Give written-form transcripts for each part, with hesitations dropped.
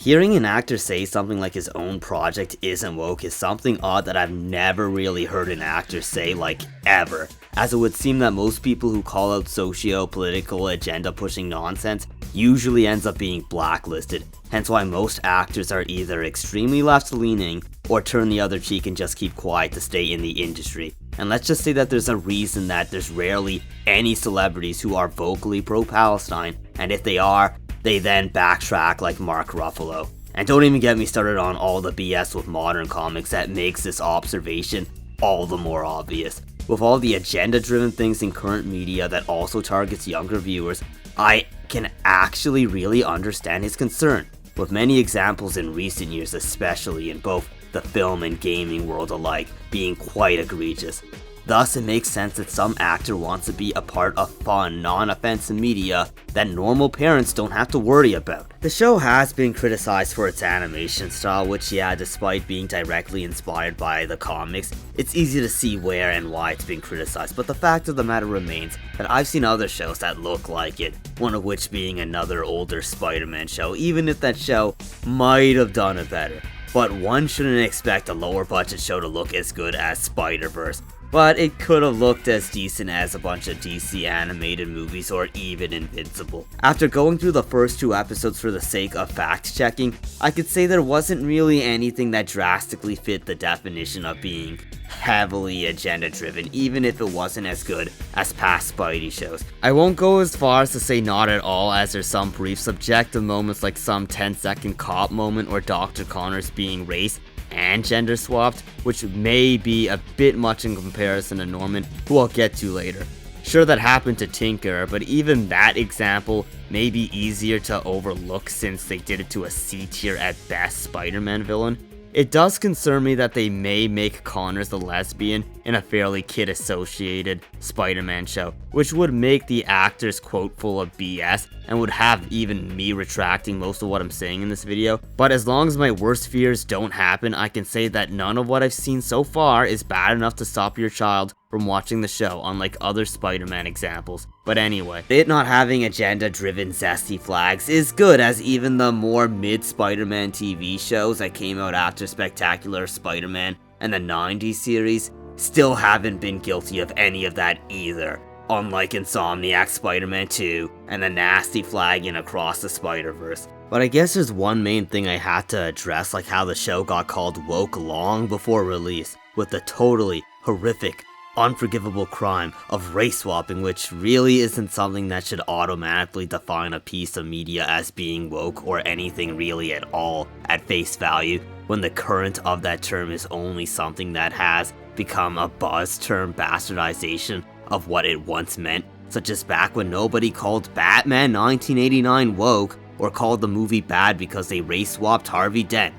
Hearing an actor say something like his own project isn't woke is something odd that I've never really heard an actor say, like, ever, as it would seem that most people who call out socio-political agenda-pushing nonsense usually ends up being blacklisted, hence why most actors are either extremely left-leaning or turn the other cheek and just keep quiet to stay in the industry. And let's just say that there's a reason that there's rarely any celebrities who are vocally pro-Palestine, and if they are, they then backtrack like Mark Ruffalo. And don't even get me started on all the BS with modern comics that makes this observation all the more obvious. With all the agenda-driven things in current media that also targets younger viewers, I can actually really understand his concern, with many examples in recent years, especially in both the film and gaming world alike, being quite egregious. Thus, it makes sense that some actor wants to be a part of fun, non-offensive media that normal parents don't have to worry about. The show has been criticized for its animation style, which, yeah, despite being directly inspired by the comics, it's easy to see where and why it's been criticized, but the fact of the matter remains that I've seen other shows that look like it, one of which being another older Spider-Man show, even if that show might have done it better. But one shouldn't expect a lower budget show to look as good as Spider-Verse. But it could have looked as decent as a bunch of DC animated movies or even Invincible. After going through the first 2 episodes for the sake of fact checking, I could say there wasn't really anything that drastically fit the definition of being heavily agenda driven, even if it wasn't as good as past Spidey shows. I won't go as far as to say not at all, as there's some brief subjective moments like some 10-second cop moment or Dr. Connors being race and gender swapped, which may be a bit much in comparison to Norman, who I'll get to later. Sure, that happened to Tinker, but even that example may be easier to overlook since they did it to a C-tier at best Spider-Man villain. It does concern me that they may make Connors the lesbian in a fairly kid-associated Spider-Man show, which would make the actor's quote full of BS and would have even me retracting most of what I'm saying in this video. But as long as my worst fears don't happen, I can say that none of what I've seen so far is bad enough to stop your child from watching the show, unlike other Spider-Man examples. But anyway, it not having agenda-driven zesty flags is good, as even the more mid-Spider-Man TV shows that came out after Spectacular Spider-Man and the 90s series still haven't been guilty of any of that either, unlike Insomniac's Spider-Man 2 and the nasty flagging across the Spider-Verse. But I guess there's one main thing I had to address, like how the show got called woke long before release, with the totally horrific, unforgivable crime of race swapping, which really isn't something that should automatically define a piece of media as being woke or anything really at all at face value, when the current of that term is only something that has become a buzz term bastardization of what it once meant, such as back when nobody called Batman 1989 woke or called the movie bad because they race swapped Harvey Dent.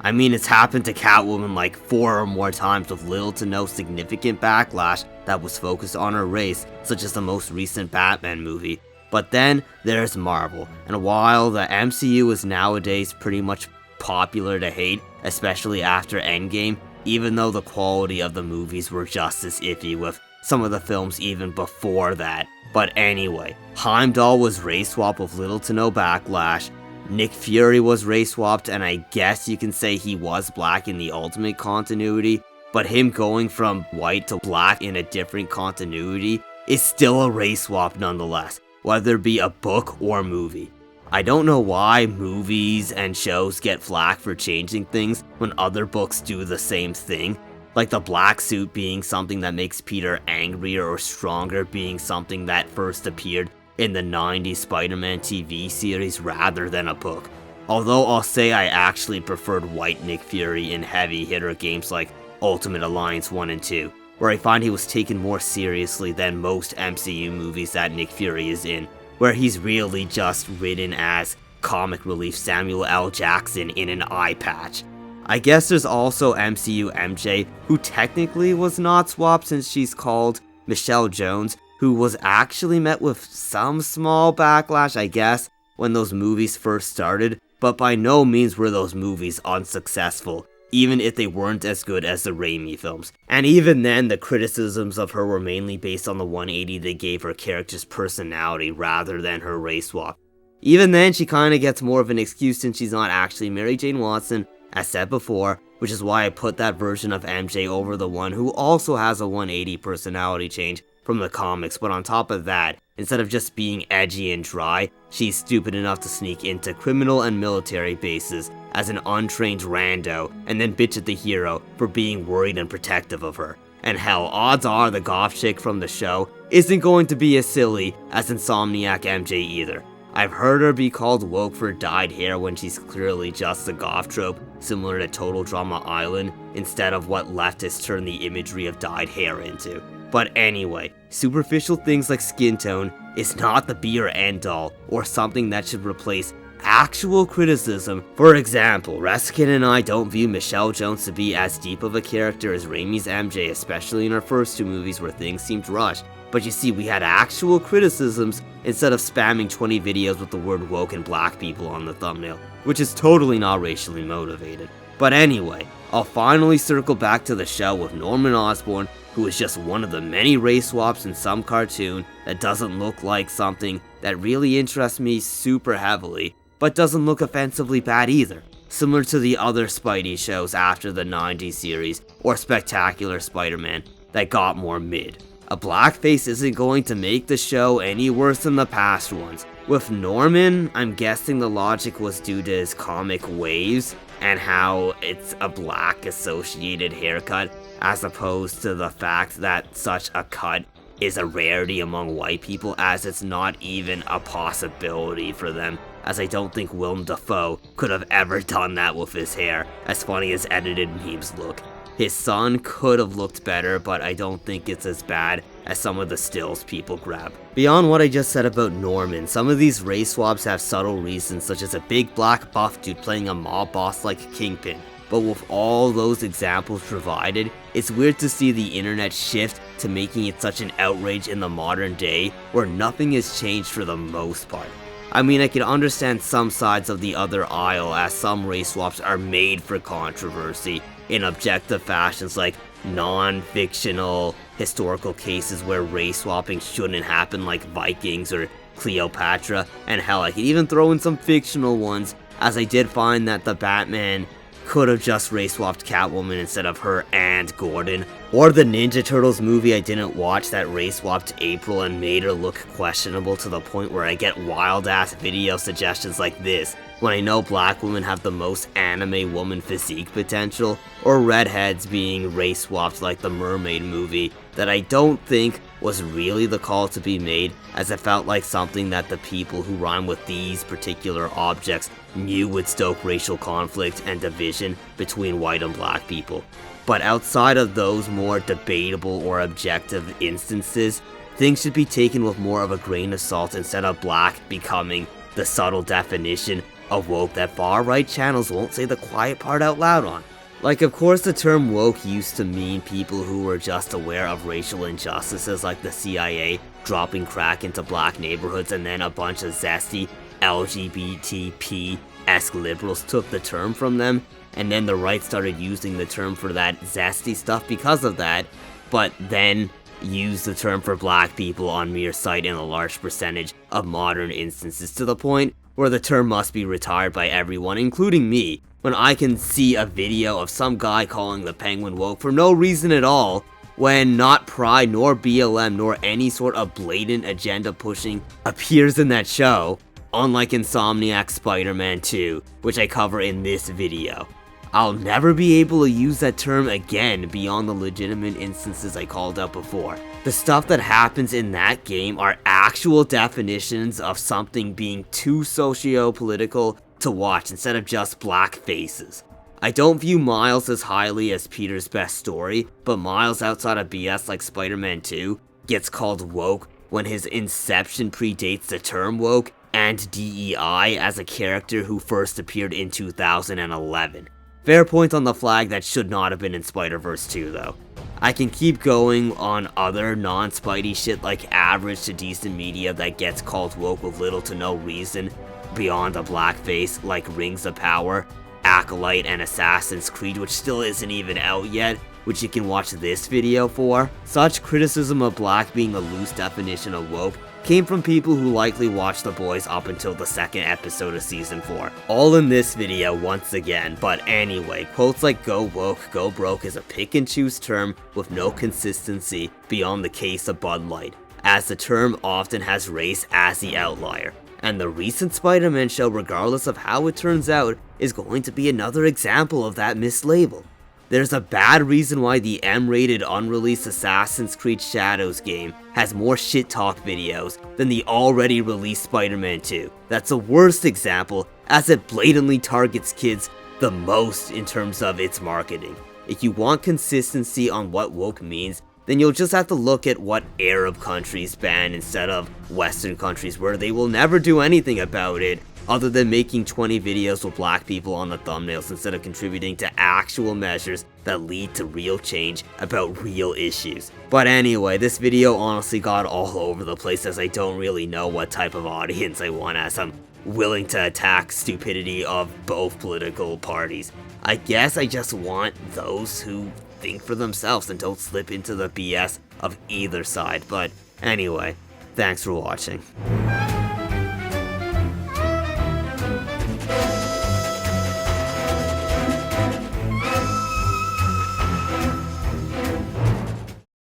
I mean, it's happened to Catwoman like 4 or more times with little to no significant backlash that was focused on her race, such as the most recent Batman movie. But then there's Marvel, and while the MCU is nowadays pretty much popular to hate, especially after Endgame, even though the quality of the movies were just as iffy with some of the films even before that. But anyway, Heimdall was race swapped with little to no backlash. Nick Fury was race swapped, and I guess you can say he was black in the Ultimate continuity, but him going from white to black in a different continuity is still a race swap nonetheless, whether it be a book or movie. I don't know why movies and shows get flack for changing things when other books do the same thing, like the black suit being something that makes Peter angrier or stronger being something that first appeared in the 90s Spider-Man TV series rather than a book. Although I'll say I actually preferred white Nick Fury in heavy hitter games like Ultimate Alliance 1 and 2, where I find he was taken more seriously than most MCU movies that Nick Fury is in, where he's really just written as comic relief Samuel L. Jackson in an eye patch. I guess there's also MCU MJ, who technically was not swapped since she's called Michelle Jones, who was actually met with some small backlash, I guess, when those movies first started, but by no means were those movies unsuccessful, even if they weren't as good as the Raimi films. And even then, the criticisms of her were mainly based on the 180 they gave her character's personality rather than her race swap. Even then, she kinda gets more of an excuse since she's not actually Mary Jane Watson, as said before, which is why I put that version of MJ over the one who also has a 180 personality change from the comics, but on top of that, instead of just being edgy and dry, she's stupid enough to sneak into criminal and military bases as an untrained rando, and then bitch at the hero for being worried and protective of her. And hell, odds are the goth chick from the show isn't going to be as silly as Insomniac MJ either. I've heard her be called woke for dyed hair when she's clearly just a goth trope, similar to Total Drama Island, instead of what leftists turn the imagery of dyed hair into. But anyway, superficial things like skin tone is not the be or end all, or something that should replace actual criticism. For example, Reskin and I don't view Michelle Jones to be as deep of a character as Raimi's MJ, especially in her first two movies where things seemed rushed. But you see, we had actual criticisms instead of spamming 20 videos with the word woke and black people on the thumbnail, which is totally not racially motivated. But anyway, I'll finally circle back to the show with Norman Osborn, who is just one of the many race swaps in some cartoon that doesn't look like something that really interests me super heavily, but doesn't look offensively bad either, similar to the other Spidey shows after the 90s series or Spectacular Spider-Man that got more mid. A blackface isn't going to make the show any worse than the past ones. With Norman, I'm guessing the logic was due to his comic waves and how it's a black associated haircut, as opposed to the fact that such a cut is a rarity among white people, as it's not even a possibility for them, as I don't think Willem Dafoe could have ever done that with his hair, as funny as edited memes look. His son could have looked better, but I don't think it's as bad as some of the stills people grab. Beyond what I just said about Norman, some of these race swaps have subtle reasons, such as a big black buff dude playing a mob boss like Kingpin. But with all those examples provided, it's weird to see the internet shift to making it such an outrage in the modern day, where nothing has changed for the most part. I mean, I can understand some sides of the other aisle, as some race swaps are made for controversy in objective fashions like non-fictional historical cases where race swapping shouldn't happen, like Vikings or Cleopatra, and hell, I could even throw in some fictional ones, as I did find that the Batman could have just race swapped Catwoman instead of her and Gordon, or the Ninja Turtles movie I didn't watch that race swapped April and made her look questionable to the point where I get wild ass video suggestions like this when I know black women have the most anime woman physique potential, or redheads being race swapped like the Mermaid movie that I don't think was really the call to be made, as it felt like something that the people who rhyme with these particular objects knew would stoke racial conflict and division between white and black people. But outside of those more debatable or objective instances, things should be taken with more of a grain of salt instead of black becoming the subtle definition of woke that far-right channels won't say the quiet part out loud on. Like, of course the term woke used to mean people who were just aware of racial injustices, like the CIA dropping crack into black neighborhoods, and then a bunch of zesty LGBTP-esque liberals took the term from them, and then the right started using the term for that zesty stuff because of that, but then used the term for black people on mere sight in a large percentage of modern instances, to the point where the term must be retired by everyone, including me, when I can see a video of some guy calling the Penguin woke for no reason at all, when not Pride nor BLM nor any sort of blatant agenda pushing appears in that show, unlike Insomniac Spider-Man 2, which I cover in this video. I'll never be able to use that term again beyond the legitimate instances I called out before. The stuff that happens in that game are actual definitions of something being too socio-political to watch instead of just black faces. I don't view Miles as highly as Peter's best story, but Miles outside of BS like Spider-Man 2 gets called woke when his inception predates the term woke and DEI as a character who first appeared in 2011. Fair point on the flag that should not have been in Spider-Verse 2 though. I can keep going on other non-Spidey shit like average to decent media that gets called woke with little to no reason beyond a blackface, like Rings of Power, Acolyte, and Assassin's Creed, which still isn't even out yet, which you can watch this video for. Such criticism of black being a loose definition of woke came from people who likely watched The Boys up until the second episode of season 4. All in this video once again, but anyway, quotes like go woke, go broke is a pick and choose term with no consistency beyond the case of Bud Light, as the term often has race as the outlier. And the recent Spider-Man show, regardless of how it turns out, is going to be another example of that mislabel. There's a bad reason why the M-rated unreleased Assassin's Creed Shadows game has more shit talk videos than the already released Spider-Man 2. That's the worst example, as it blatantly targets kids the most in terms of its marketing. If you want consistency on what woke means, then you'll just have to look at what Arab countries ban instead of Western countries, where they will never do anything about it other than making 20 videos with black people on the thumbnails instead of contributing to actual measures that lead to real change about real issues. But anyway, this video honestly got all over the place, as I don't really know what type of audience I want, as I'm willing to attack stupidity of both political parties. I guess I just want those who think for themselves and don't slip into the BS of either side. But anyway, thanks for watching.